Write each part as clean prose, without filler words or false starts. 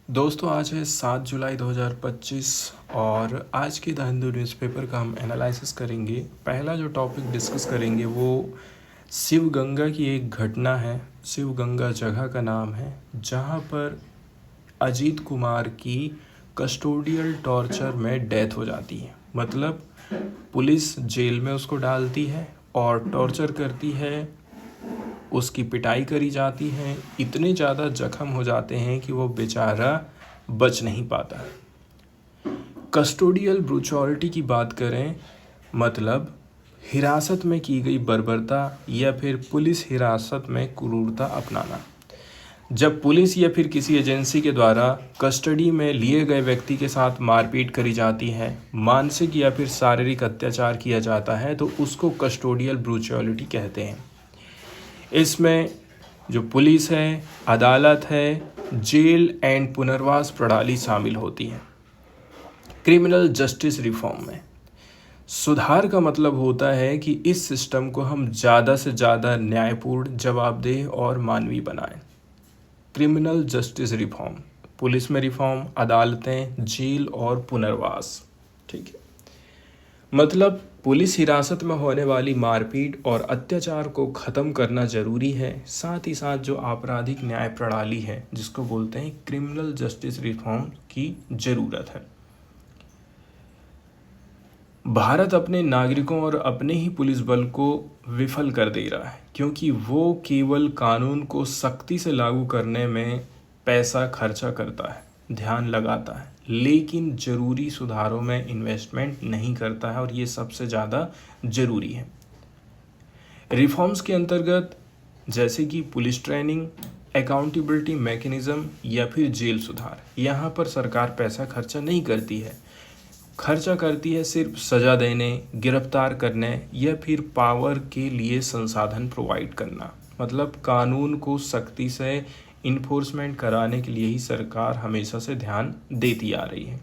दोस्तों आज है 7 जुलाई 2025 और आज के द हिंदू न्यूज़पेपर का हम एनालिसिस करेंगे। पहला जो टॉपिक डिस्कस करेंगे वो शिव गंगा की एक घटना है। शिव गंगा जगह का नाम है जहां पर अजीत कुमार की कस्टोडियल टॉर्चर में डेथ हो जाती है। मतलब पुलिस जेल में उसको डालती है और टॉर्चर करती है, उसकी पिटाई करी जाती है, इतने ज़्यादा जख्म हो जाते हैं कि वो बेचारा बच नहीं पाता। कस्टोडियल ब्रूचुअलिटी की बात करें, मतलब हिरासत में की गई बर्बरता या फिर पुलिस हिरासत में क्रूरता अपनाना। जब पुलिस या फिर किसी एजेंसी के द्वारा कस्टडी में लिए गए व्यक्ति के साथ मारपीट करी जाती है, मानसिक या फिर शारीरिक अत्याचार किया जाता है, तो उसको कस्टोडियल ब्रूचुअलिटी कहते हैं। इसमें जो पुलिस है, अदालत है, जेल एंड पुनर्वास प्रणाली शामिल होती है। क्रिमिनल जस्टिस रिफॉर्म में सुधार का मतलब होता है कि इस सिस्टम को हम ज़्यादा से ज़्यादा न्यायपूर्ण, जवाबदेह और मानवीय बनाएं। क्रिमिनल जस्टिस रिफॉर्म, पुलिस में रिफॉर्म, अदालतें, जेल और पुनर्वास। ठीक है, मतलब पुलिस हिरासत में होने वाली मारपीट और अत्याचार को ख़त्म करना ज़रूरी है। साथ ही साथ जो आपराधिक न्याय प्रणाली है जिसको बोलते हैं क्रिमिनल जस्टिस रिफॉर्म की ज़रूरत है। भारत अपने नागरिकों और अपने ही पुलिस बल को विफल कर दे रहा है क्योंकि वो केवल कानून को सख्ती से लागू करने में पैसा खर्चा करता है, ध्यान लगाता है, लेकिन ज़रूरी सुधारों में इन्वेस्टमेंट नहीं करता है और ये सबसे ज़्यादा ज़रूरी है। रिफॉर्म्स के अंतर्गत जैसे कि पुलिस ट्रेनिंग, अकाउंटेबिलिटी मैकेनिज़्म या फिर जेल सुधार, यहाँ पर सरकार पैसा खर्चा नहीं करती है। खर्चा करती है सिर्फ सज़ा देने, गिरफ्तार करने या फिर पावर के लिए संसाधन प्रोवाइड करना। मतलब कानून को सख्ती से इन्फोर्समेंट कराने के लिए ही सरकार हमेशा से ध्यान देती आ रही है।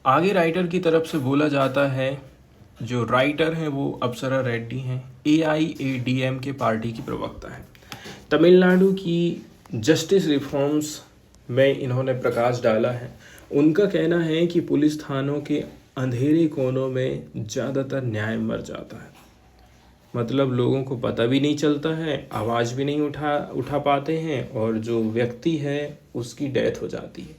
आगे राइटर की तरफ से बोला जाता है, जो राइटर हैं वो अप्सरा रेड्डी हैं, AIADM के पार्टी की प्रवक्ता है। तमिलनाडु की जस्टिस रिफॉर्म्स में इन्होंने प्रकाश डाला है। उनका कहना है कि पुलिस थानों के अंधेरे कोनों में ज़्यादातर न्याय मर जाता है। मतलब लोगों को पता भी नहीं चलता है, आवाज़ भी नहीं उठा पाते हैं और जो व्यक्ति है उसकी डेथ हो जाती है।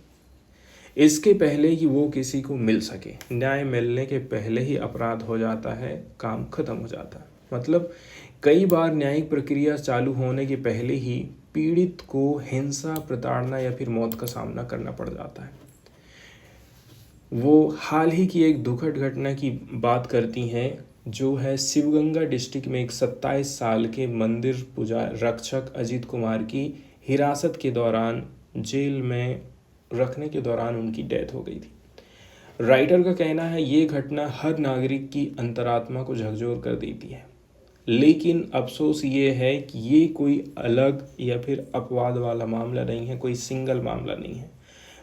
इसके पहले कि वो किसी को मिल सके, न्याय मिलने के पहले ही अपराध हो जाता है, काम खत्म हो जाता है। मतलब कई बार न्यायिक प्रक्रिया चालू होने के पहले ही पीड़ित को हिंसा, प्रताड़ना या फिर मौत का सामना करना पड़ जाता है। वो हाल ही की एक दुखद घटना की बात करती हैं, जो है शिवगंगा डिस्ट्रिक्ट में एक 27 साल के मंदिर पूजा रक्षक अजीत कुमार की हिरासत के दौरान जेल में रखने के दौरान उनकी डेथ हो गई थी। राइटर का कहना है ये घटना हर नागरिक की अंतरात्मा को झकझोर कर देती है, लेकिन अफसोस ये है कि ये कोई अलग या फिर अपवाद वाला मामला नहीं है, कोई सिंगल मामला नहीं है,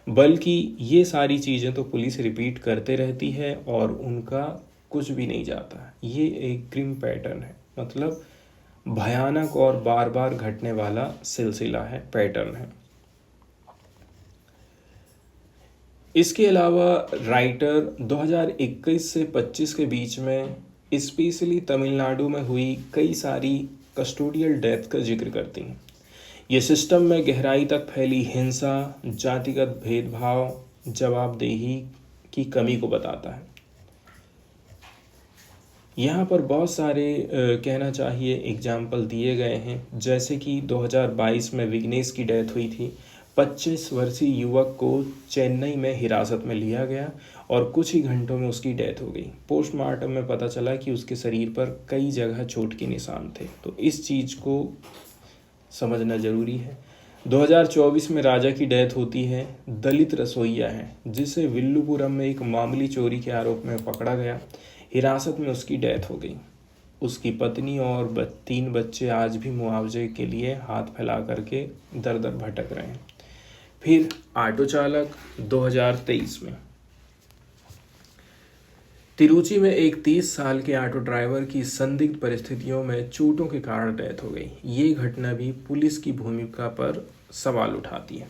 बल्कि ये सारी चीज़ें तो पुलिस रिपीट करते रहती है और उनका कुछ भी नहीं जाता। ये एक क्रिम पैटर्न है, मतलब भयानक और बार बार घटने वाला सिलसिला है, पैटर्न है। इसके अलावा राइटर 2021 से 25 के बीच में स्पेशली तमिलनाडु में हुई कई सारी कस्टोडियल डेथ का जिक्र करती हैं। ये सिस्टम में गहराई तक फैली हिंसा, जातिगत भेदभाव, जवाबदेही की कमी को बताता है। यहाँ पर बहुत सारे कहना चाहिए एग्जाम्पल दिए गए हैं, जैसे कि 2022 में विघ्नेश की डेथ हुई थी। 25 वर्षीय युवक को चेन्नई में हिरासत में लिया गया और कुछ ही घंटों में उसकी डेथ हो गई। पोस्टमार्टम में पता चला कि उसके शरीर पर कई जगह चोट के निशान थे। तो इस चीज़ को समझना ज़रूरी है। 2024 में राजा की डेथ होती है। दलित रसोइया है जिसे विल्लुपुरम में एक मामूली चोरी के आरोप में पकड़ा गया, हिरासत में उसकी डेथ हो गई। उसकी पत्नी और 3 बच्चे आज भी मुआवजे के लिए हाथ फैला करके दर दर भटक रहे हैं। फिर ऑटो चालक 2023 में तिरुचि में एक 30 साल के ऑटो ड्राइवर की संदिग्ध परिस्थितियों में चोटों के कारण डेथ हो गई। ये घटना भी पुलिस की भूमिका पर सवाल उठाती है।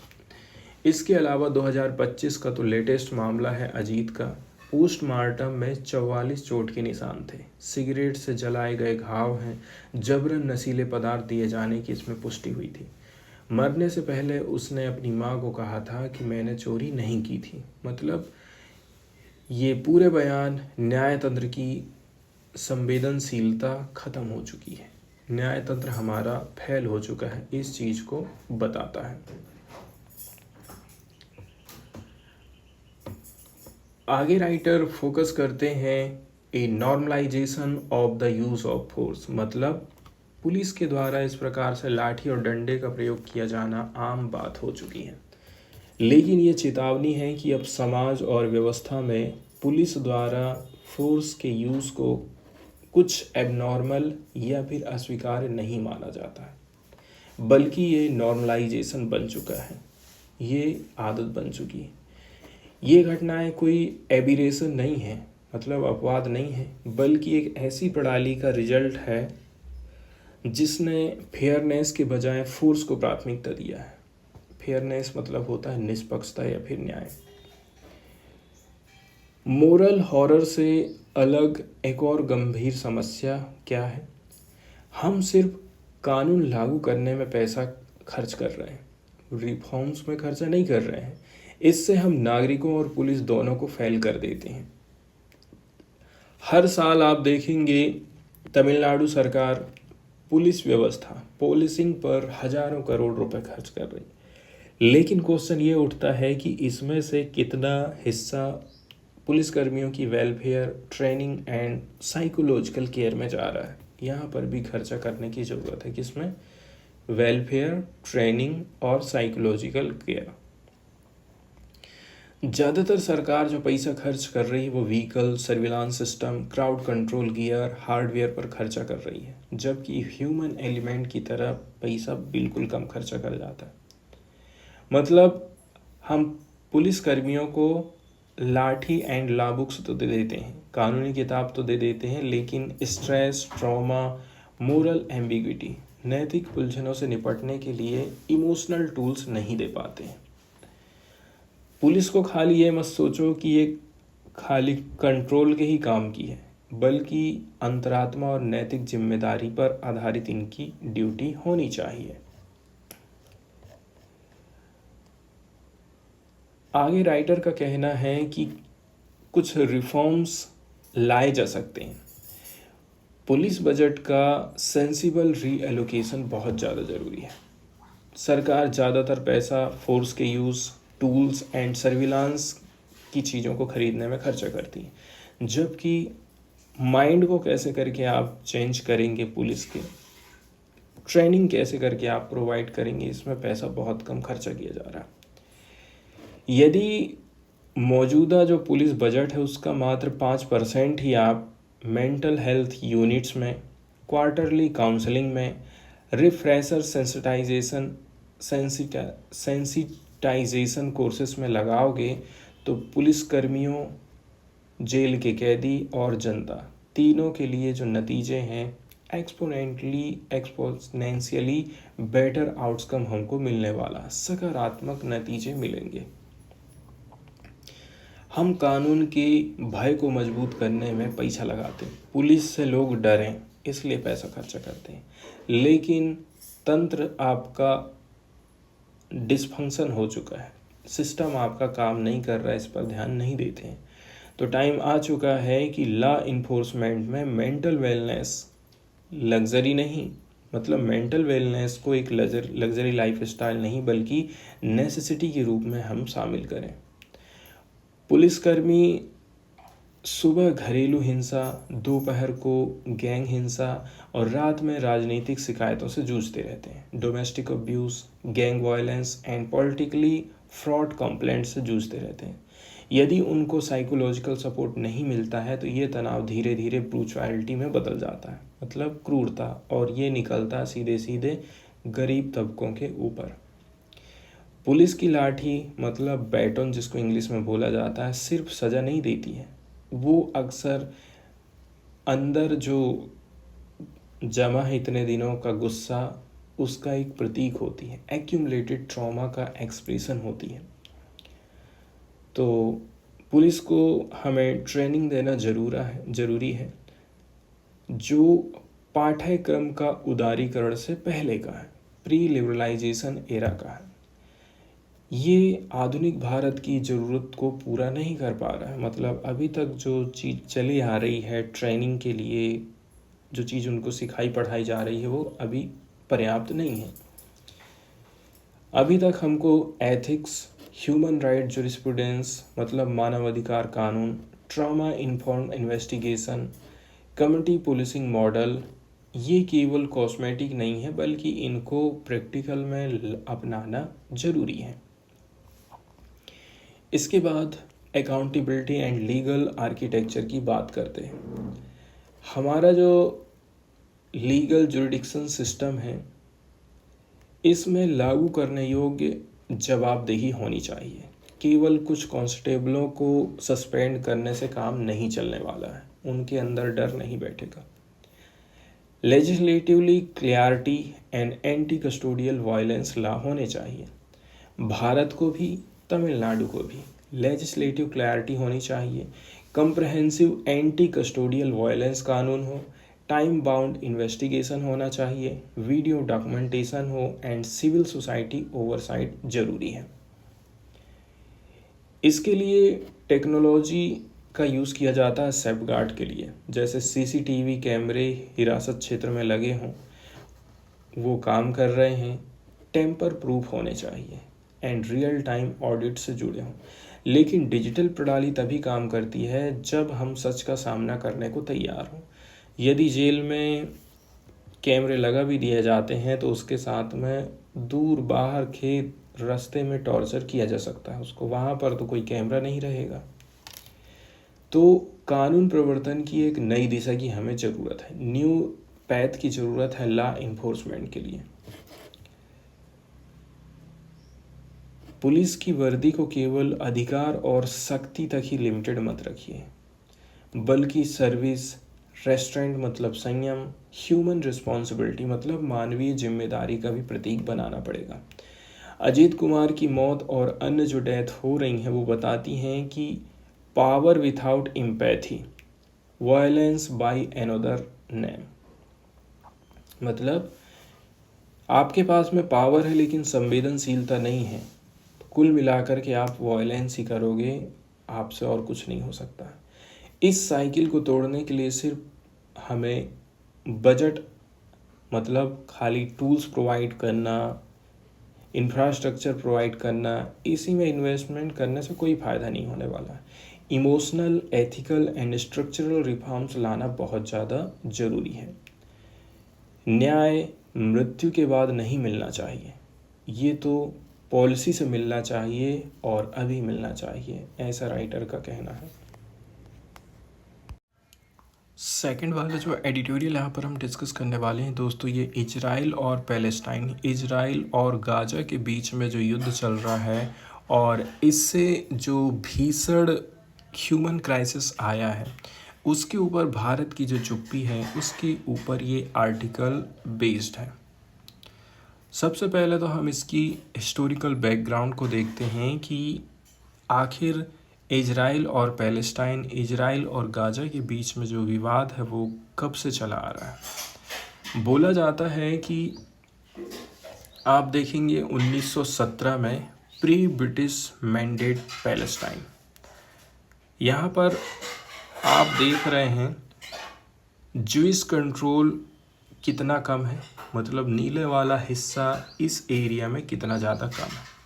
इसके अलावा 2025 का तो लेटेस्ट मामला है अजीत का। पोस्टमार्टम में 44 चोट के निशान थे, सिगरेट से जलाए गए घाव हैं, जबरन नशीले पदार्थ दिए जाने की इसमें पुष्टि हुई थी। मरने से पहले उसने अपनी माँ को कहा था कि मैंने चोरी नहीं की थी। मतलब ये पूरे बयान न्यायतंत्र की संवेदनशीलता खत्म हो चुकी है। न्यायतंत्र हमारा फेल हो चुका है, इस चीज़ को बताता है। आगे राइटर फोकस करते हैं a normalization of the use of force. मतलब पुलिस के द्वारा इस प्रकार से लाठी और डंडे का प्रयोग किया जाना आम बात हो चुकी है, लेकिन ये चेतावनी है कि अब समाज और व्यवस्था में पुलिस द्वारा फोर्स के यूज़ को कुछ एबनॉर्मल या फिर अस्वीकार्य नहीं माना जाता है, बल्कि ये नॉर्मलाइजेशन बन चुका है, ये आदत बन चुकी है। ये घटनाएं कोई एबिरेशन नहीं है, मतलब अपवाद नहीं है, बल्कि एक ऐसी प्रणाली का रिजल्ट है जिसने फेयरनेस के बजाय फोर्स को प्राथमिकता दिया है। फेयरनेस मतलब होता है निष्पक्षता या फिर न्याय। मोरल हॉरर से अलग एक और गंभीर समस्या क्या है? हम सिर्फ कानून लागू करने में पैसा खर्च कर रहे हैं, रिफॉर्म्स में खर्चा नहीं कर रहे हैं। इससे हम नागरिकों और पुलिस दोनों को फेल कर देते हैं। हर साल आप देखेंगे तमिलनाडु सरकार पुलिस व्यवस्था पोलिसिंग पर हजारों करोड़ रुपए खर्च कर रही है, लेकिन क्वेश्चन ये उठता है कि इसमें से कितना हिस्सा पुलिसकर्मियों की welfare, training and psychological care में जा रहा है। यहाँ पर भी खर्चा करने की ज़रूरत है, किसमें? वेलफेयर, ट्रेनिंग और साइकोलॉजिकल केयर। ज़्यादातर सरकार जो पैसा खर्च कर रही है वो vehicle, surveillance system, crowd control gear, hardware पर खर्चा कर रही है, जबकि ह्यूमन एलिमेंट की तरह पैसा बिल्कुल कम खर्चा कर जाता है। मतलब हम पुलिस कर्मियों को लाठी एंड लॉ बुक्स तो दे देते हैं, कानूनी किताब तो दे देते हैं, लेकिन स्ट्रेस, ट्रॉमा, मोरल एम्बिग्विटी, नैतिक उलझनों से निपटने के लिए इमोशनल टूल्स नहीं दे पाते हैं। पुलिस को खाली ये मत सोचो कि ये खाली कंट्रोल के ही काम की है, बल्कि अंतरात्मा और नैतिक जिम्मेदारी पर आधारित इनकी ड्यूटी होनी चाहिए। आगे राइटर का कहना है कि कुछ रिफॉर्म्स लाए जा सकते हैं। पुलिस बजट का सेंसिबल रीएलोकेशन बहुत ज़्यादा ज़रूरी है। सरकार ज़्यादातर पैसा फोर्स के यूज़, टूल्स एंड सर्विलांस की चीज़ों को ख़रीदने में खर्चा करती है, जबकि माइंड को कैसे करके आप चेंज करेंगे, पुलिस के ट्रेनिंग कैसे करके आप प्रोवाइड करेंगे, इसमें पैसा बहुत कम खर्चा किया जा रहा है। यदि मौजूदा जो पुलिस बजट है उसका मात्र 5% ही आप मेंटल हेल्थ यूनिट्स में, क्वार्टरली काउंसलिंग में, रिफ्रेशर सेंसिटाइजेशन कोर्सेस में लगाओगे, तो पुलिसकर्मियों, जेल के कैदी और जनता तीनों के लिए जो नतीजे हैं एक्सपोनेंशियली बेटर आउटकम हमको मिलने वाला, सकारात्मक नतीजे मिलेंगे। हम कानून के भय को मजबूत करने में पैसा लगाते हैं, पुलिस से लोग डरें इसलिए पैसा खर्चा करते हैं, लेकिन तंत्र आपका डिसफंक्शन हो चुका है, सिस्टम आपका काम नहीं कर रहा है, इस पर ध्यान नहीं देते हैं। तो टाइम आ चुका है कि लॉ इन्फोर्समेंट में मेंटल वेलनेस लग्जरी नहीं, मतलब मेंटल वेलनेस को एक लग्जरी लाइफ स्टाइल नहीं बल्कि नेसेसिटी के रूप में हम शामिल करें। पुलिसकर्मी सुबह घरेलू हिंसा, दोपहर को गैंग हिंसा और रात में राजनीतिक शिकायतों से जूझते रहते हैं। Domestic abuse, gang violence and politically fraud complaint से जूझते रहते हैं। यदि उनको साइकोलॉजिकल सपोर्ट नहीं मिलता है तो ये तनाव धीरे धीरे ब्रूचुअलिटी में बदल जाता है, मतलब क्रूरता, और ये निकलता सीधे सीधे गरीब तबकों के ऊपर। पुलिस की लाठी मतलब बैटन जिसको इंग्लिश में बोला जाता है, सिर्फ सज़ा नहीं देती है, वो अक्सर अंदर जो जमा है इतने दिनों का गुस्सा, उसका एक प्रतीक होती है, एक्यूमुलेटेड ट्रॉमा का एक्सप्रेशन होती है। तो पुलिस को हमें ट्रेनिंग देना ज़रूरी है जो पाठ्यक्रम का उदारीकरण से पहले का है, प्री लिबरलाइजेशन एरा का है। ये आधुनिक भारत की ज़रूरत को पूरा नहीं कर पा रहा है। मतलब अभी तक जो चीज़ चली आ रही है ट्रेनिंग के लिए, जो चीज़ उनको सिखाई पढ़ाई जा रही है, वो अभी पर्याप्त नहीं है। अभी तक हमको एथिक्स, ह्यूमन राइट जुरिस्प्रूडेंस मतलब मानवाधिकार कानून, trauma informed investigation, community policing model, ये केवल कॉस्मेटिक नहीं है बल्कि इनको प्रैक्टिकल में अपनाना ज़रूरी है। इसके बाद अकाउंटेबिलिटी एंड लीगल आर्किटेक्चर की बात करते हैं। हमारा जो लीगल जुरिडिक्शन सिस्टम है, इसमें लागू करने योग्य जवाबदेही होनी चाहिए। केवल कुछ कांस्टेबलों को सस्पेंड करने से काम नहीं चलने वाला है, उनके अंदर डर नहीं बैठेगा। Legislatively clarity and anti custodial violence law होने चाहिए। भारत को भी तमिलनाडु को भी लेजिस्लेटिव क्लैरिटी होनी चाहिए, कंप्रहेंसिव एंटी कस्टोडियल वायलेंस कानून हो, टाइम बाउंड इन्वेस्टिगेशन होना चाहिए, वीडियो डॉक्यूमेंटेशन हो एंड सिविल सोसाइटी ओवरसाइट जरूरी है। इसके लिए टेक्नोलॉजी का यूज़ किया जाता है सेफगार्ड के लिए, जैसे सीसीटीवी कैमरे हिरासत क्षेत्र में लगे हों, वो काम कर रहे हैं, टेम्पर प्रूफ होने चाहिए एंड रियल टाइम ऑडिट से जुड़े हों। लेकिन डिजिटल प्रणाली तभी काम करती है जब हम सच का सामना करने को तैयार हों। यदि जेल में कैमरे लगा भी दिए जाते हैं तो उसके साथ में दूर बाहर खेत रास्ते में टॉर्चर किया जा सकता है उसको, वहाँ पर तो कोई कैमरा नहीं रहेगा। तो कानून प्रवर्तन की एक नई दिशा की हमें ज़रूरत है, न्यू पैथ की ज़रूरत है लॉ इन्फोर्समेंट के लिए। पुलिस की वर्दी को केवल अधिकार और शक्ति तक ही लिमिटेड मत रखिए, बल्कि सर्विस, रेस्टोरेंट मतलब संयम, ह्यूमन रिस्पॉन्सिबिलिटी मतलब मानवीय जिम्मेदारी का भी प्रतीक बनाना पड़ेगा। अजीत कुमार की मौत और अन्य जो डेथ हो रही हैं वो बताती हैं कि power without empathy, violence by another name. मतलब आपके पास में पावर है लेकिन संवेदनशीलता नहीं है, तो कुल मिलाकर के आप वायलेंस ही करोगे, आपसे और कुछ नहीं हो सकता। इस साइकिल को तोड़ने के लिए सिर्फ हमें बजट मतलब खाली टूल्स प्रोवाइड करना, इंफ्रास्ट्रक्चर प्रोवाइड करना, इसी में इन्वेस्टमेंट करने से कोई फ़ायदा नहीं होने वाला है। Emotional, ethical and structural reforms लाना बहुत ज़्यादा ज़रूरी है। न्याय मृत्यु के बाद नहीं मिलना चाहिए, ये तो पॉलिसी से मिलना चाहिए और अभी मिलना चाहिए, ऐसा राइटर का कहना है। सेकंड वाला जो एडिटोरियल यहाँ पर हम डिस्कस करने वाले हैं दोस्तों, ये इजराइल और पैलेस्टाइन, इजराइल और गाजा के बीच में जो युद्ध चल रहा है और इससे जो भीषण ह्यूमन क्राइसिस आया है उसके ऊपर भारत की जो चुप्पी है उसके ऊपर ये आर्टिकल बेस्ड है। सबसे पहले तो हम इसकी हिस्टोरिकल बैकग्राउंड को देखते हैं कि आखिर इजराइल और पैलेस्टाइन, इजराइल और गाजा के बीच में जो विवाद है वो कब से चला आ रहा है। बोला जाता है कि आप देखेंगे 1917 में प्री ब्रिटिश मैंडेट पैलेस्टाइन, यहाँ पर आप देख रहे हैं ज्यूइश कंट्रोल कितना कम है, मतलब नीले वाला हिस्सा इस एरिया में कितना ज़्यादा कम है।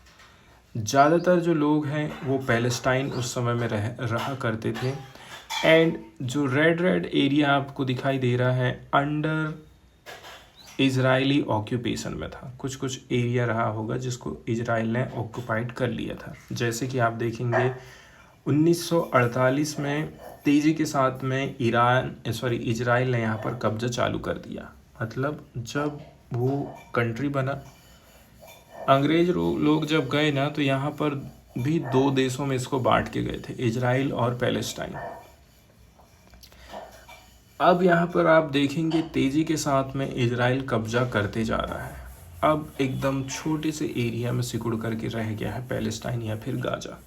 ज़्यादातर जो लोग हैं वो पैलेस्टाइन उस समय में रहा करते थे एंड जो रेड एरिया आपको दिखाई दे रहा है अंडर इजरायली ऑक्यूपेशन में था। कुछ कुछ एरिया रहा होगा जिसको इजराइल ने ऑक्यूपाइड कर लिया था। जैसे कि आप देखेंगे 1948 में तेज़ी के साथ में इजराइल ने यहाँ पर कब्जा चालू कर दिया। मतलब जब वो कंट्री बना, अंग्रेज लोग जब गए ना तो यहाँ पर भी दो देशों में इसको बांट के गए थे, इजराइल और पैलेस्टाइन। अब यहाँ पर आप देखेंगे तेज़ी के साथ में इजराइल कब्जा करते जा रहा है। अब एकदम छोटे से एरिया में सिकुड़ करके रह गया है पैलेस्टाइन या फिर गाजा।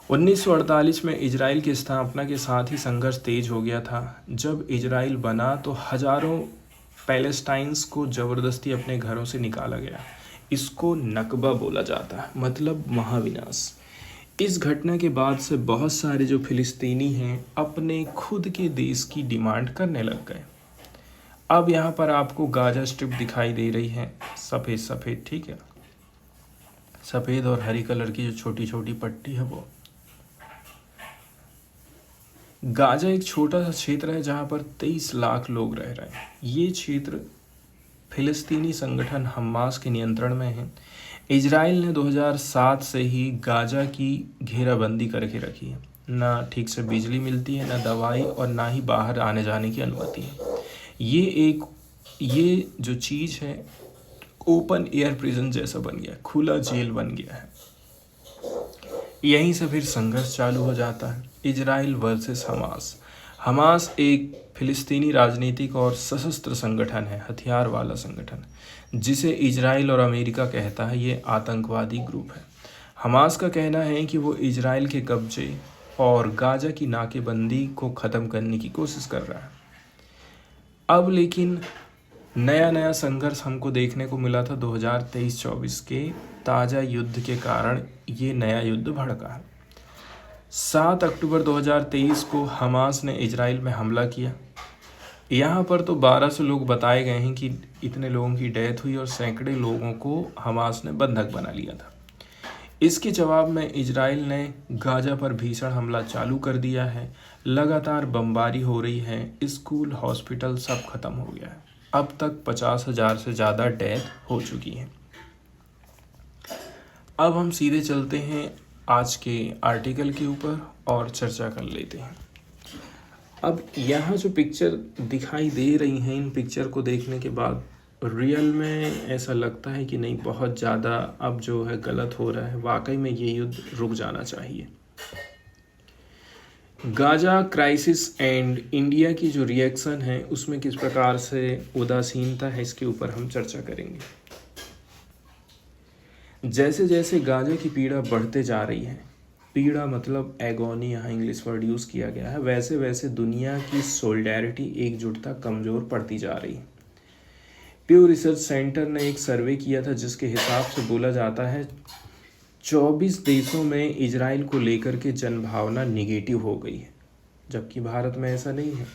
1948 में इजराइल की स्थापना के साथ ही संघर्ष तेज हो गया था। जब इजराइल बना तो हजारों पैलेस्टाइंस को ज़बरदस्ती अपने घरों से निकाला गया। इसको नकबा बोला जाता है, मतलब महाविनाश। इस घटना के बाद से बहुत सारे जो फिलिस्तीनी हैं अपने खुद के देश की डिमांड करने लग गए। अब यहाँ पर आपको गाजा स्ट्रिप दिखाई दे रही है, सफ़ेद सफ़ेद, ठीक है, सफ़ेद और हरी कलर की जो छोटी छोटी पट्टी है वो। गाजा एक छोटा सा क्षेत्र है जहाँ पर 23 लाख लोग रह रहे हैं। ये क्षेत्र फिलिस्तीनी संगठन हमास के नियंत्रण में है। इजराइल ने 2007 से ही गाजा की घेराबंदी करके रखी है। ना ठीक से बिजली मिलती है, ना दवाई, और ना ही बाहर आने जाने की अनुमति है। ये जो चीज़ है ओपन एयर प्रिजन जैसा बन गया, खुला जेल बन गया है। यहीं से फिर संघर्ष चालू हो जाता है, इजराइल वर्सेस हमास। हमास एक फिलिस्तीनी राजनीतिक और सशस्त्र संगठन है, हथियार वाला संगठन, जिसे इजराइल और अमेरिका कहता है ये आतंकवादी ग्रुप है। हमास का कहना है कि वो इजराइल के कब्जे और गाजा की नाकेबंदी को ख़त्म करने की कोशिश कर रहा है। अब लेकिन नया संघर्ष हमको देखने को मिला था 2023-24 के ताज़ा युद्ध के कारण। ये नया युद्ध भड़का है। 7 अक्टूबर 2023 को हमास ने इजराइल में हमला किया। यहाँ पर तो 1200 लोग बताए गए हैं कि इतने लोगों की डेथ हुई और सैकड़े लोगों को हमास ने बंधक बना लिया था। इसके जवाब में इजराइल ने गाजा पर भीषण हमला चालू कर दिया है। लगातार बमबारी हो रही है, स्कूल, हॉस्पिटल सब खत्म हो गया है। अब तक 50,000 से ज़्यादा डेथ हो चुकी हैं। अब हम सीधे चलते हैं आज के आर्टिकल के ऊपर और चर्चा कर लेते हैं। अब यहाँ जो पिक्चर दिखाई दे रही हैं, इन पिक्चर को देखने के बाद रियल में ऐसा लगता है कि नहीं, बहुत ज़्यादा अब जो है गलत हो रहा है। वाकई में ये युद्ध रुक जाना चाहिए। गाजा क्राइसिस एंड इंडिया की जो रिएक्शन है उसमें किस प्रकार से उदासीनता है, इसके ऊपर हम चर्चा करेंगे। जैसे जैसे गाजा की पीड़ा बढ़ते जा रही है, पीड़ा मतलब एगोनी यहाँ इंग्लिश वर्ड यूज़ किया गया है, वैसे वैसे दुनिया की सोलिडेरिटी, एकजुटता कमज़ोर पड़ती जा रही है। प्यू रिसर्च सेंटर ने एक सर्वे किया था जिसके हिसाब से बोला जाता है 24 देशों में इजराइल को लेकर के जनभावना निगेटिव हो गई है, जबकि भारत में ऐसा नहीं है।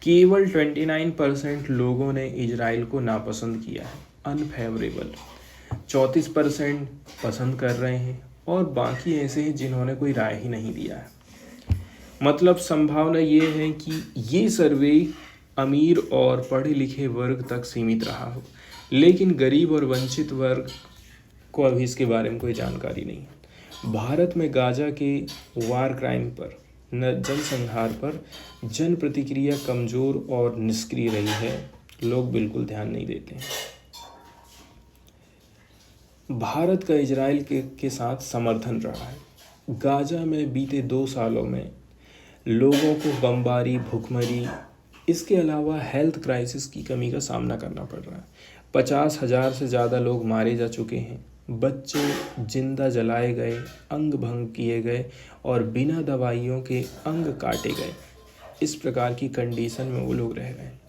केवल 29% लोगों ने इजराइल को नापसंद किया है, अनफेवरेबल। 34% पसंद कर रहे हैं और बाकी ऐसे हैं जिन्होंने कोई राय ही नहीं दिया है। मतलब संभावना ये है कि ये सर्वे अमीर और पढ़े लिखे वर्ग तक सीमित रहा हो, लेकिन गरीब और वंचित वर्ग को अभी इसके बारे में कोई जानकारी नहीं। भारत में गाजा के वार क्राइम पर, जनसंहार पर जन प्रतिक्रिया कमज़ोर और निष्क्रिय रही है। लोग बिल्कुल ध्यान नहीं देते हैं। भारत का इजराइल के साथ समर्थन रहा है। गाजा में बीते 2 सालों में लोगों को बमबारी, भुखमरी, इसके अलावा हेल्थ क्राइसिस की कमी का सामना करना पड़ रहा है। 50,000 से ज़्यादा लोग मारे जा चुके हैं, बच्चे जिंदा जलाए गए, अंग भंग किए गए और बिना दवाइयों के अंग काटे गए। इस प्रकार की कंडीशन में वो लोग रह रहे हैं।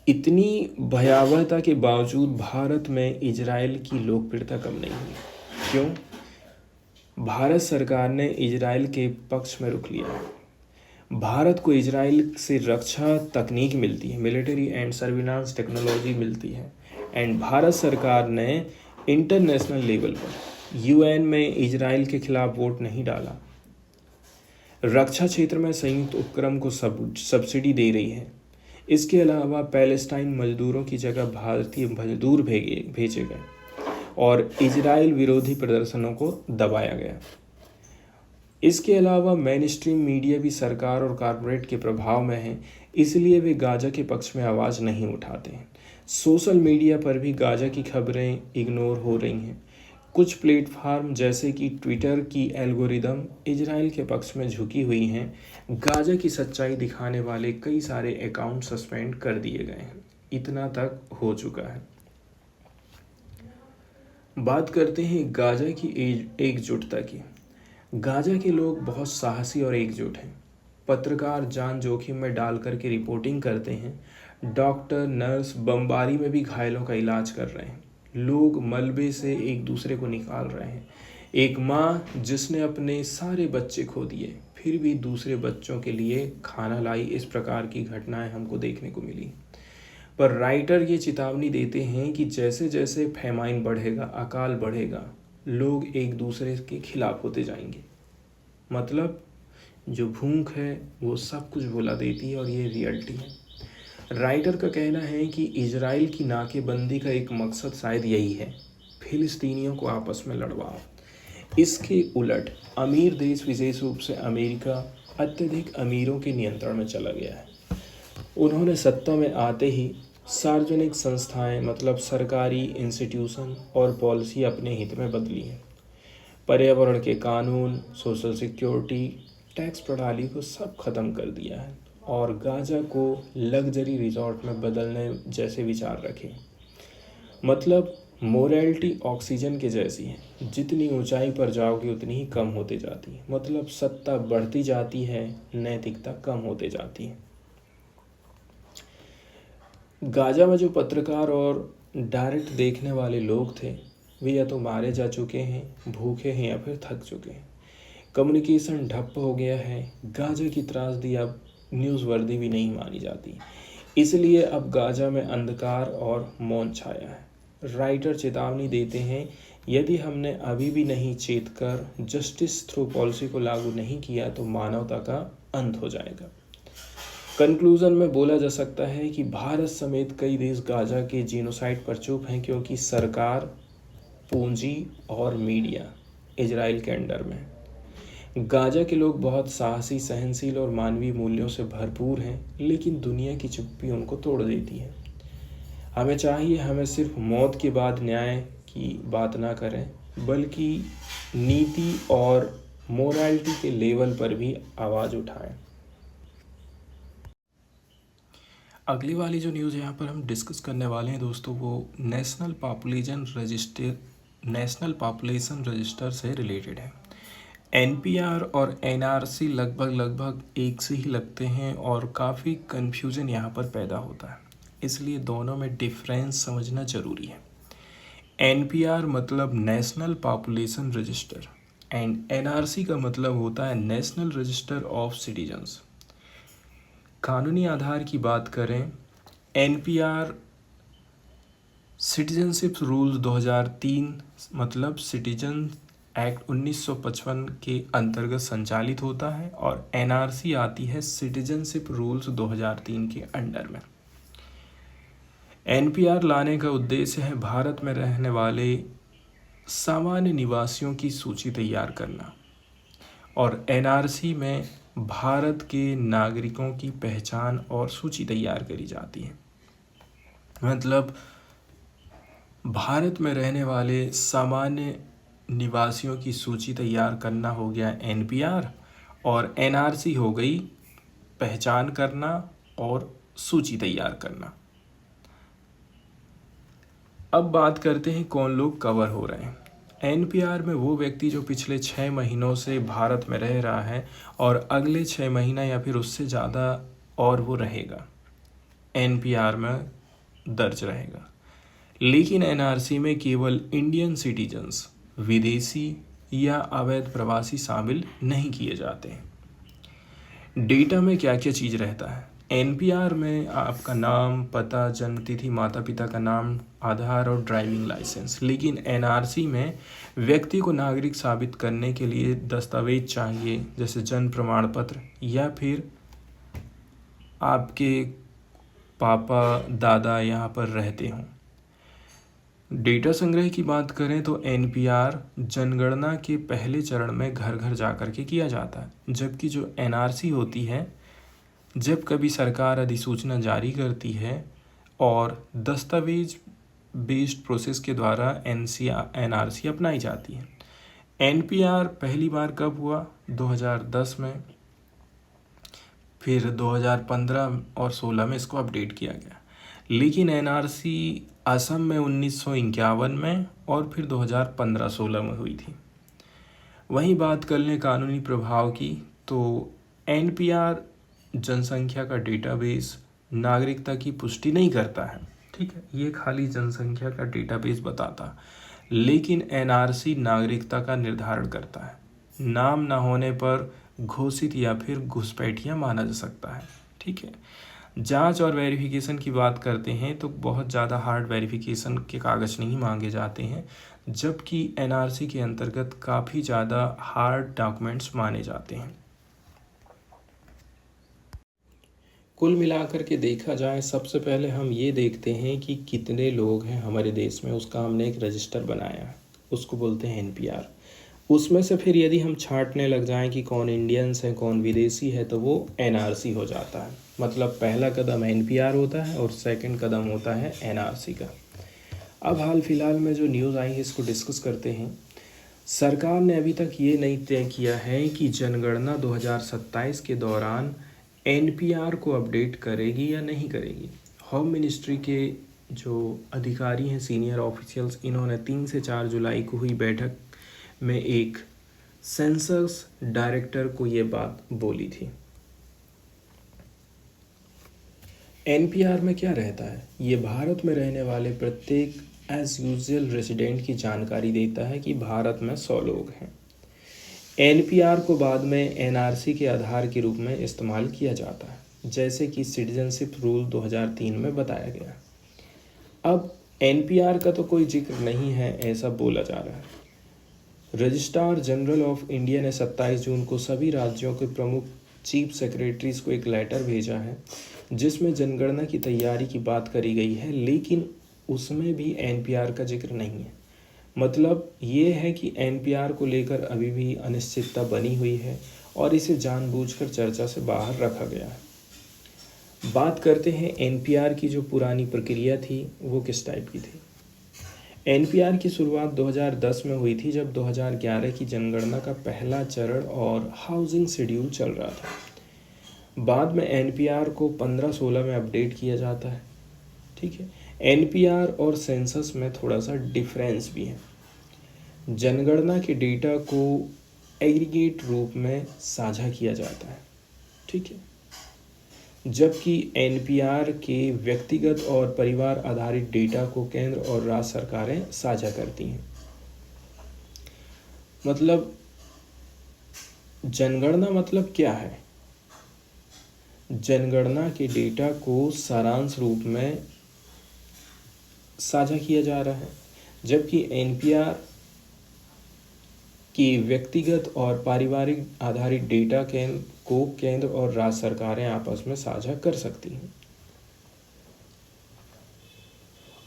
इतनी भयावहता के बावजूद भारत में इजराइल की लोकप्रियता कम नहीं हुई। क्यों? भारत सरकार ने इजराइल के पक्ष में रुख लिया है। भारत को इजराइल से रक्षा तकनीक मिलती है, मिलिट्री एंड सर्विलांस टेक्नोलॉजी मिलती है। एंड भारत सरकार ने इंटरनेशनल लेवल पर यूएन में इजराइल के खिलाफ वोट नहीं डाला। रक्षा क्षेत्र में संयुक्त उपक्रम को सब्सिडी दे रही है। इसके अलावा पैलेस्टाइन मजदूरों की जगह भारतीय मजदूर भेजे गए और इजराइल विरोधी प्रदर्शनों को दबाया गया। इसके अलावा मेन स्ट्रीम मीडिया भी सरकार और कॉरपोरेट के प्रभाव में है, इसलिए वे गाजा के पक्ष में आवाज़ नहीं उठाते हैं। सोशल मीडिया पर भी गाजा की खबरें इग्नोर हो रही हैं। कुछ प्लेटफार्म जैसे कि ट्विटर की एल्गोरिदम इजराइल के पक्ष में झुकी हुई हैं। गाजा की सच्चाई दिखाने वाले कई सारे अकाउंट सस्पेंड कर दिए गए हैं। इतना तक हो चुका है। बात करते हैं गाजा की एकजुटता की। गाजा के लोग बहुत साहसी और एकजुट हैं। पत्रकार जान जोखिम में डाल करके रिपोर्टिंग करते हैं। डॉक्टर नर्स बमबारी में भी घायलों का इलाज कर रहे हैं। लोग मलबे से एक दूसरे को निकाल रहे हैं। एक माँ जिसने अपने सारे बच्चे खो दिए फिर भी दूसरे बच्चों के लिए खाना लाई, इस प्रकार की घटनाएं हमको देखने को मिली। पर राइटर ये चेतावनी देते हैं कि जैसे जैसे फेमाइन बढ़ेगा, अकाल बढ़ेगा, लोग एक दूसरे के खिलाफ होते जाएंगे। मतलब जो भूख है वो सब कुछ भुला देती है और ये रियलिटी है। राइटर का कहना है कि इजराइल की नाकेबंदी का एक मकसद शायद यही है, फिलिस्तीनियों को आपस में लड़वाओ। इसके उलट अमीर देश, विशेष रूप से अमेरिका, अत्यधिक अमीरों के नियंत्रण में चला गया है। उन्होंने सत्ता में आते ही सार्वजनिक संस्थाएं, मतलब सरकारी इंस्टीट्यूशन और पॉलिसी अपने हित में बदली है। पर्यावरण के कानून, सोशल सिक्योरिटी, टैक्स प्रणाली को सब खत्म कर दिया है और गाजा को लग्जरी रिजॉर्ट में बदलने जैसे विचार रखे। मतलब मोरालिटी ऑक्सीजन के जैसी है, जितनी ऊंचाई पर जाओगे उतनी ही कम होते जाती है। मतलब सत्ता बढ़ती जाती है, नैतिकता कम होते जाती है। गाजा में जो पत्रकार और डायरेक्ट देखने वाले लोग थे वे या तो मारे जा चुके हैं, भूखे हैं या फिर थक चुके हैं। कम्युनिकेशन ठप्प हो गया है। गाजा की त्रासदी अब न्यूज़ वर्दी भी नहीं मानी जाती। इसलिए अब गाजा में अंधकार और मौन छाया है। राइटर चेतावनी देते हैं, यदि हमने अभी भी नहीं चेत कर जस्टिस थ्रू पॉलिसी को लागू नहीं किया तो मानवता का अंत हो जाएगा। कंक्लूजन में बोला जा सकता है कि भारत समेत कई देश गाजा के जीनोसाइड पर चुप हैं क्योंकि सरकार, पूंजी और मीडिया इजराइल के अंडर में। गाजा के लोग बहुत साहसी, सहनशील और मानवीय मूल्यों से भरपूर हैं, लेकिन दुनिया की चुप्पी उनको तोड़ देती है। हमें चाहिए, हमें सिर्फ मौत के बाद न्याय की बात ना करें, बल्कि नीति और मोरालिटी के लेवल पर भी आवाज़ उठाएं। अगली वाली जो न्यूज़ यहाँ पर हम डिस्कस करने वाले हैं दोस्तों, वो नेशनल पॉपुलेशन रजिस्टर से रिलेटेड है। एनपीआर और एनआरसी लगभग एक से ही लगते हैं और काफ़ी कन्फ्यूजन यहाँ पर पैदा होता है, इसलिए दोनों में डिफरेंस समझना ज़रूरी है। एनपीआर मतलब national population register and NRC का मतलब होता है नेशनल रजिस्टर ऑफ सिटीजन्स। कानूनी आधार की बात करें, एनपीआर सिटीजनशिप रूल्स 2003 मतलब सिटीजन एक्ट 1955 के अंतर्गत संचालित होता है और एनआरसी आती है सिटीजनशिप रूल्स 2003 के अंडर में। एनपीआर लाने का उद्देश्य है भारत में रहने वाले सामान्य निवासियों की सूची तैयार करना और एनआरसी में भारत के नागरिकों की पहचान और सूची तैयार करी जाती है। मतलब भारत में रहने वाले सामान्य निवासियों की सूची तैयार करना हो गया एनपीआर और एनआरसी हो गई पहचान करना और सूची तैयार करना। अब बात करते हैं कौन लोग कवर हो रहे हैं। एनपीआर में वो व्यक्ति जो पिछले 6 महीनों से भारत में रह रहा है और अगले 6 महीना या फिर उससे ज़्यादा और वो रहेगा, एनपीआर में दर्ज रहेगा। लेकिन एनआरसी में केवल इंडियन सिटीजन्स, विदेशी या अवैध प्रवासी शामिल नहीं किए जाते हैं। डेटा में क्या क्या चीज़ रहता है? एनपीआर में आपका नाम, पता, जन्मतिथि, माता पिता का नाम, आधार और ड्राइविंग लाइसेंस। लेकिन एनआरसी में व्यक्ति को नागरिक साबित करने के लिए दस्तावेज चाहिए, जैसे जन्म प्रमाण पत्र या फिर आपके पापा दादा यहाँ पर रहते हों। डेटा संग्रह की बात करें तो एनपीआर जनगणना के पहले चरण में घर घर जा कर के किया जाता है, जबकि जो एनआरसी होती है, जब कभी सरकार अधिसूचना जारी करती है और दस्तावेज बेस्ड प्रोसेस के द्वारा एनआरसी अपनाई जाती है। एनपीआर पहली बार कब हुआ? 2010 में, फिर 2015 और 16 में इसको अपडेट किया गया। लेकिन एनआरसी असम में 1951 में और फिर 2015-16 में हुई थी। वहीं बात कर लें कानूनी प्रभाव की, तो एनपीआर जनसंख्या का डेटाबेस नागरिकता की पुष्टि नहीं करता है, ठीक है, ये खाली जनसंख्या का डेटाबेस बताता। लेकिन एनआरसी नागरिकता का निर्धारण करता है। नाम ना होने पर घोषित या फिर घुसपैठिया माना जा सकता है, ठीक है। जांच और वेरिफिकेशन की बात करते हैं तो बहुत ज़्यादा हार्ड वेरिफिकेशन के कागज़ नहीं मांगे जाते हैं, जबकि एनआरसी के अंतर्गत काफ़ी ज़्यादा हार्ड डॉक्यूमेंट्स माने जाते हैं। कुल मिलाकर के देखा जाए, सबसे पहले हम ये देखते हैं कि कितने लोग हैं हमारे देश में, उसका हमने एक रजिस्टर बनाया है, उसको बोलते हैं एनपीआर। उसमें से फिर यदि हम छांटने लग जाएं कि कौन इंडियंस हैं कौन विदेशी है, तो वो एनआरसी हो जाता है। मतलब पहला कदम एनपीआर होता है और सेकंड कदम होता है एनआरसी का। अब हाल फिलहाल में जो न्यूज़ आई है इसको डिस्कस करते हैं। सरकार ने अभी तक ये नहीं तय किया है कि जनगणना 2027 के दौरान एनपीआर को अपडेट करेगी या नहीं करेगी। होम मिनिस्ट्री के जो अधिकारी हैं, सीनियर ऑफिशियल्स, इन्होंने 3 से 4 जुलाई को हुई बैठक में एक सेंसस डायरेक्टर को ये बात बोली थी। एनपीआर में क्या रहता है? ये भारत में रहने वाले प्रत्येक एज यूजुअल रेजिडेंट की जानकारी देता है कि भारत में 100 लोग हैं। एनपीआर को बाद में एनआरसी के आधार के रूप में इस्तेमाल किया जाता है, जैसे कि सिटीजनशिप रूल 2003 में बताया गया। अब एनपीआर का तो कोई जिक्र नहीं है ऐसा बोला जा रहा है। रजिस्ट्रार जनरल ऑफ इंडिया ने 27 जून को सभी राज्यों के प्रमुख चीफ सेक्रेटरीज को एक लेटर भेजा है, जिसमें जनगणना की तैयारी की बात करी गई है, लेकिन उसमें भी एनपीआर का जिक्र नहीं है। मतलब ये है कि एनपीआर को लेकर अभी भी अनिश्चितता बनी हुई है और इसे जानबूझकर चर्चा से बाहर रखा गया है। बात करते हैं एनपीआर की जो पुरानी प्रक्रिया थी वो किस टाइप की थी। एनपीआर की शुरुआत 2010 में हुई थी, जब 2011 की जनगणना का पहला चरण और हाउसिंग शेड्यूल चल रहा था। बाद में एनपीआर को 15-16 में अपडेट किया जाता है, ठीक है। एनपीआर और सेंसस में थोड़ा सा डिफरेंस भी है। जनगणना के डेटा को एग्रीगेट रूप में साझा किया जाता है, ठीक है, जबकि एनपीआर के व्यक्तिगत और परिवार आधारित डेटा को केंद्र और राज्य सरकारें साझा करती हैं। मतलब जनगणना मतलब क्या है? जनगणना के डेटा को सारांश रूप में साझा किया जा रहा है, जबकि एनपीआर की व्यक्तिगत और पारिवारिक आधारित डेटा को केंद्र और राज्य सरकारें आपस में साझा कर सकती हैं।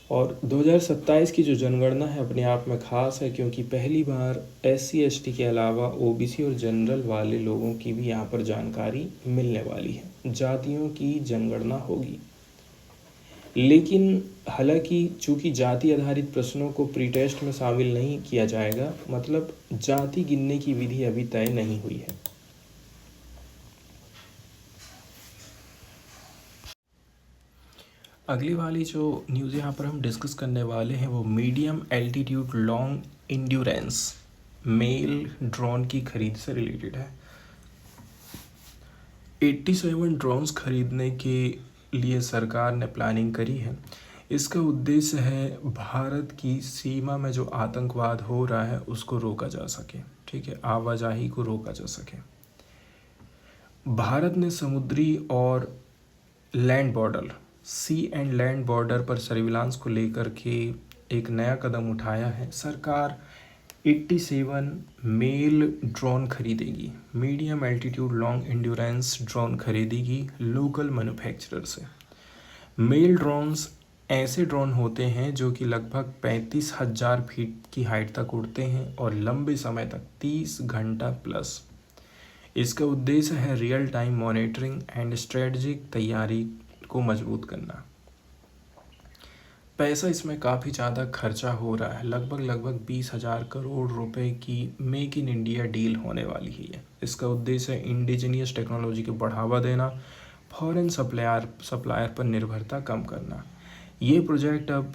और 2027 की जो जनगणना है अपने आप में खास है, क्योंकि पहली बार SC/ST के अलावा OBC और जनरल वाले लोगों की भी यहाँ पर जानकारी मिलने वाली है। जातियों की जनगणना होगी, लेकिन हालांकि चूंकि जाति आधारित प्रश्नों को प्री टेस्ट में शामिल नहीं किया जाएगा, मतलब जाति गिनने की विधि अभी तय नहीं हुई है। अगली वाली जो न्यूज़ यहाँ पर हम डिस्कस करने वाले हैं वो medium altitude long endurance male drone की खरीद से रिलेटेड है। 87 ड्रोन्स खरीदने के लिए सरकार ने प्लानिंग करी है। इसका उद्देश्य है भारत की सीमा में जो आतंकवाद हो रहा है उसको रोका जा सके, ठीक है, आवाजाही को रोका जा सके। भारत ने समुद्री और land border, sea and land border पर सर्विलांस को लेकर के एक नया कदम उठाया है। सरकार 87 मेल ड्रोन खरीदेगी, medium altitude long endurance drone खरीदेगी लोकल मैन्युफैक्चरर से। मेल ड्रोन्स ऐसे ड्रोन होते हैं जो कि लगभग 35,000 फीट की हाइट तक उड़ते हैं और लंबे समय तक 30 घंटा प्लस। इसका उद्देश्य है real time monitoring and strategic तैयारी को मजबूत करना। पैसा इसमें काफ़ी ज़्यादा खर्चा हो रहा है, लगभग 20,000 करोड़ रुपए की मेक इन इंडिया डील होने वाली है। इसका उद्देश्य है इंडिजीनियस टेक्नोलॉजी को बढ़ावा देना, फॉरेन सप्लायर पर निर्भरता कम करना। ये प्रोजेक्ट अब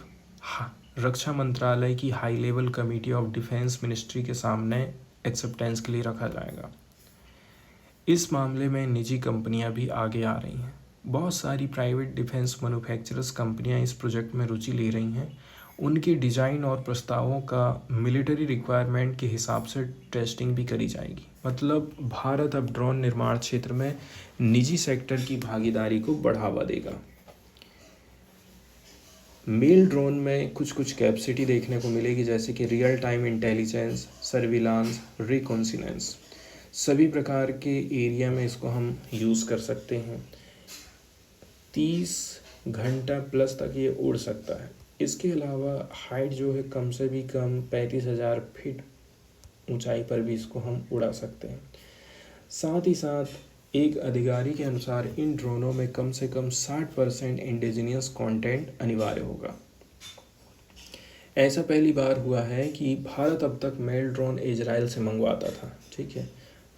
रक्षा मंत्रालय की high level committee of defence ministry के सामने एक्सेप्टेंस के लिए रखा जाएगा। इस मामले में निजी कंपनियां भी आगे आ रही हैं। बहुत सारी प्राइवेट डिफेंस मैन्युफैक्चरर्स कंपनियां इस प्रोजेक्ट में रुचि ले रही हैं। उनके डिज़ाइन और प्रस्तावों का मिलिट्री रिक्वायरमेंट के हिसाब से टेस्टिंग भी करी जाएगी। मतलब भारत अब ड्रोन निर्माण क्षेत्र में निजी सेक्टर की भागीदारी को बढ़ावा देगा। मेल ड्रोन में कुछ कैपेसिटी देखने को मिलेगी, जैसे कि रियल टाइम इंटेलिजेंस, सर्विलांस, रिकॉन्सिनेंस, सभी प्रकार के एरिया में इसको हम यूज़ कर सकते हैं। 30 घंटा प्लस तक ये उड़ सकता है। इसके अलावा हाइट जो है कम से भी कम 35,000 फीट ऊंचाई पर भी इसको हम उड़ा सकते हैं। साथ ही साथ एक अधिकारी के अनुसार इन ड्रोनों में कम से कम 60% इंडिजिनियस कंटेंट अनिवार्य होगा। ऐसा पहली बार हुआ है कि भारत अब तक मेल ड्रोन इजराइल से मंगवाता था, ठीक है।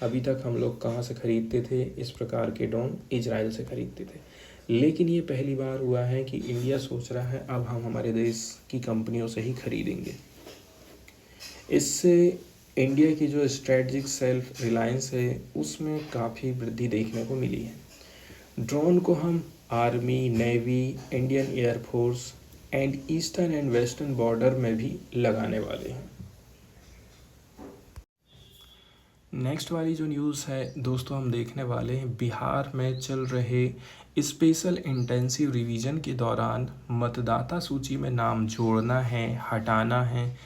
अभी तक हम लोग कहाँ से खरीदते थे, इस प्रकार के ड्रोन इजराइल से खरीदते थे। लेकिन ये पहली बार हुआ है कि इंडिया सोच रहा है अब हम हमारे देश की कंपनियों से ही खरीदेंगे। इससे इंडिया की जो स्ट्रेटजिक सेल्फ रिलायंस है उसमें काफ़ी वृद्धि देखने को मिली है। ड्रोन को हम army, navy, Indian air force and eastern and western border में भी लगाने वाले हैं। नेक्स्ट वाली जो न्यूज़ है दोस्तों, हम देखने वाले हैं बिहार में चल रहे स्पेशल इंटेंसिव रिवीजन के दौरान मतदाता सूची में नाम जोड़ना है, हटाना है,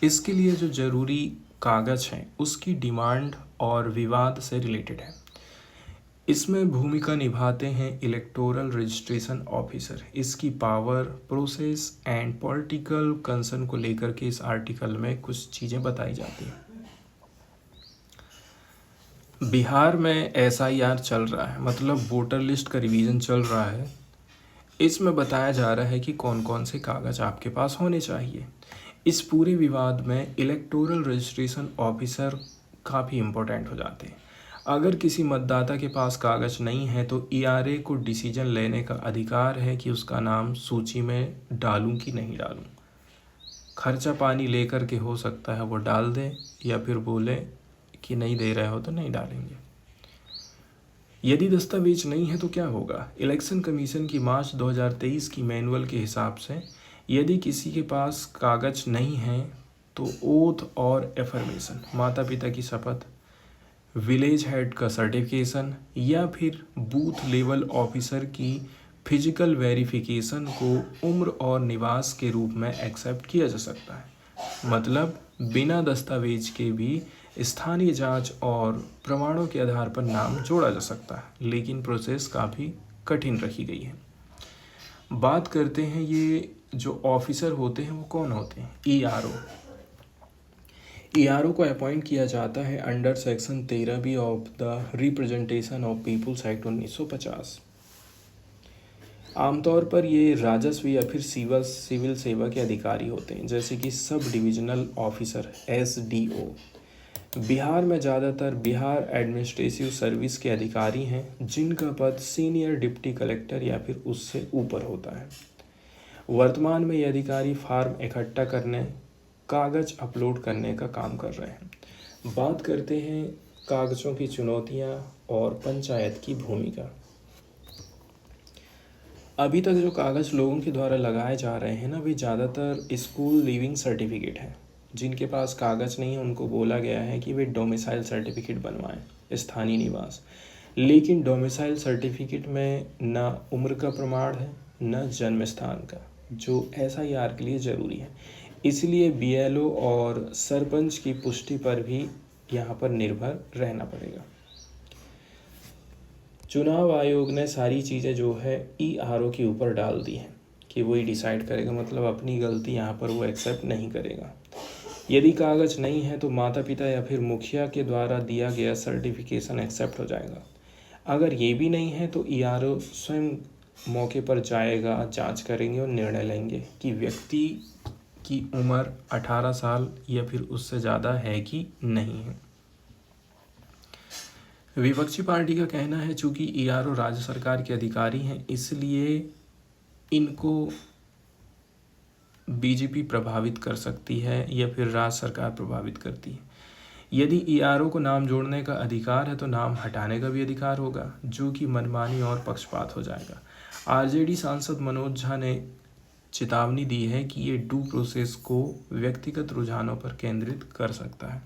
इसके लिए जो ज़रूरी कागज़ हैं उसकी डिमांड और विवाद से रिलेटेड है। इसमें भूमिका निभाते हैं इलेक्टोरल रजिस्ट्रेशन ऑफिसर। इसकी power, process and political concern को लेकर के इस आर्टिकल में कुछ चीज़ें बताई जाती हैं। बिहार में SIR चल रहा है, मतलब वोटर लिस्ट का रिवीजन चल रहा है। इसमें बताया जा रहा है कि कौन कौन से कागज़ आपके पास होने चाहिए। इस पूरे विवाद में इलेक्टोरल रजिस्ट्रेशन ऑफिसर काफ़ी इम्पोर्टेंट हो जाते हैं। अगर किसी मतदाता के पास कागज़ नहीं है तो ERA को डिसीजन लेने का अधिकार है कि उसका नाम सूची में डालूं कि नहीं डालूं। खर्चा पानी लेकर के हो सकता है वो डाल दे, या फिर बोले कि नहीं दे रहे हो तो नहीं डालेंगे। यदि दस्तावेज नहीं है तो क्या होगा? इलेक्शन कमीशन की मार्च 2023 की मैनुअल के हिसाब से यदि किसी के पास कागज नहीं है तो ओथ और एफर्मेशन, माता पिता की शपथ, विलेज हेड का सर्टिफिकेशन या फिर बूथ लेवल ऑफिसर की फिजिकल वेरिफिकेशन को उम्र और निवास के रूप में एक्सेप्ट किया जा सकता है। मतलब बिना दस्तावेज के भी स्थानीय जांच और प्रमाणों के आधार पर नाम जोड़ा जा सकता है, लेकिन प्रोसेस काफ़ी कठिन रखी गई है। बात करते हैं ये जो ऑफिसर होते हैं वो कौन होते हैं? ERO को अपॉइंट किया जाता है under section 13B of the representation of people's act 1950। आमतौर पर ये राजस्व या फिर सिविल सेवा के अधिकारी होते हैं, जैसे कि sub divisional officer SDO। Bihar में ज़्यादातर बिहार एडमिनिस्ट्रेटिव सर्विस के अधिकारी हैं, जिनका पद सीनियर डिप्टी कलेक्टर या फिर उससे ऊपर होता है। वर्तमान में ये अधिकारी फार्म इकट्ठा करने, कागज़ अपलोड करने का काम कर रहे हैं। बात करते हैं कागज़ों की चुनौतियां और पंचायत की भूमिका। अभी तक जो कागज़ लोगों के द्वारा लगाए जा रहे हैं ना, वे ज़्यादातर स्कूल लीविंग सर्टिफिकेट हैं। जिनके पास कागज़ नहीं है उनको बोला गया है कि वे डोमिसाइल सर्टिफिकेट बनवाएं, स्थानीय निवास। लेकिन डोमिसाइल सर्टिफिकेट में ना उम्र का प्रमाण है, न जन्म स्थान का, जो SIR के लिए ज़रूरी है। इसलिए BLO और सरपंच की पुष्टि पर भी यहाँ पर निर्भर रहना पड़ेगा। चुनाव आयोग ने सारी चीज़ें जो है ERO के ऊपर डाल दी हैं कि वही डिसाइड करेगा, मतलब अपनी गलती यहाँ पर वो एक्सेप्ट नहीं करेगा। यदि कागज़ नहीं है तो माता पिता या फिर मुखिया के द्वारा दिया गया सर्टिफिकेशन एक्सेप्ट हो जाएगा। अगर ये भी नहीं है तो ERO स्वयं मौके पर जाएगा, जांच करेंगे और निर्णय लेंगे कि व्यक्ति की उम्र 18 साल या फिर उससे ज़्यादा है कि नहीं है। विपक्षी पार्टी का कहना है चूंकि ईआरओ राज्य सरकार के अधिकारी हैं, इसलिए इनको बीजेपी प्रभावित कर सकती है या फिर राज्य सरकार प्रभावित करती है। यदि ईआरओ को नाम जोड़ने का अधिकार है तो नाम हटाने का भी अधिकार होगा, जो कि मनमानी और पक्षपात हो जाएगा। आरजेडी सांसद मनोज झा ने चेतावनी दी है कि ये ड्यू प्रोसेस को व्यक्तिगत रुझानों पर केंद्रित कर सकता है।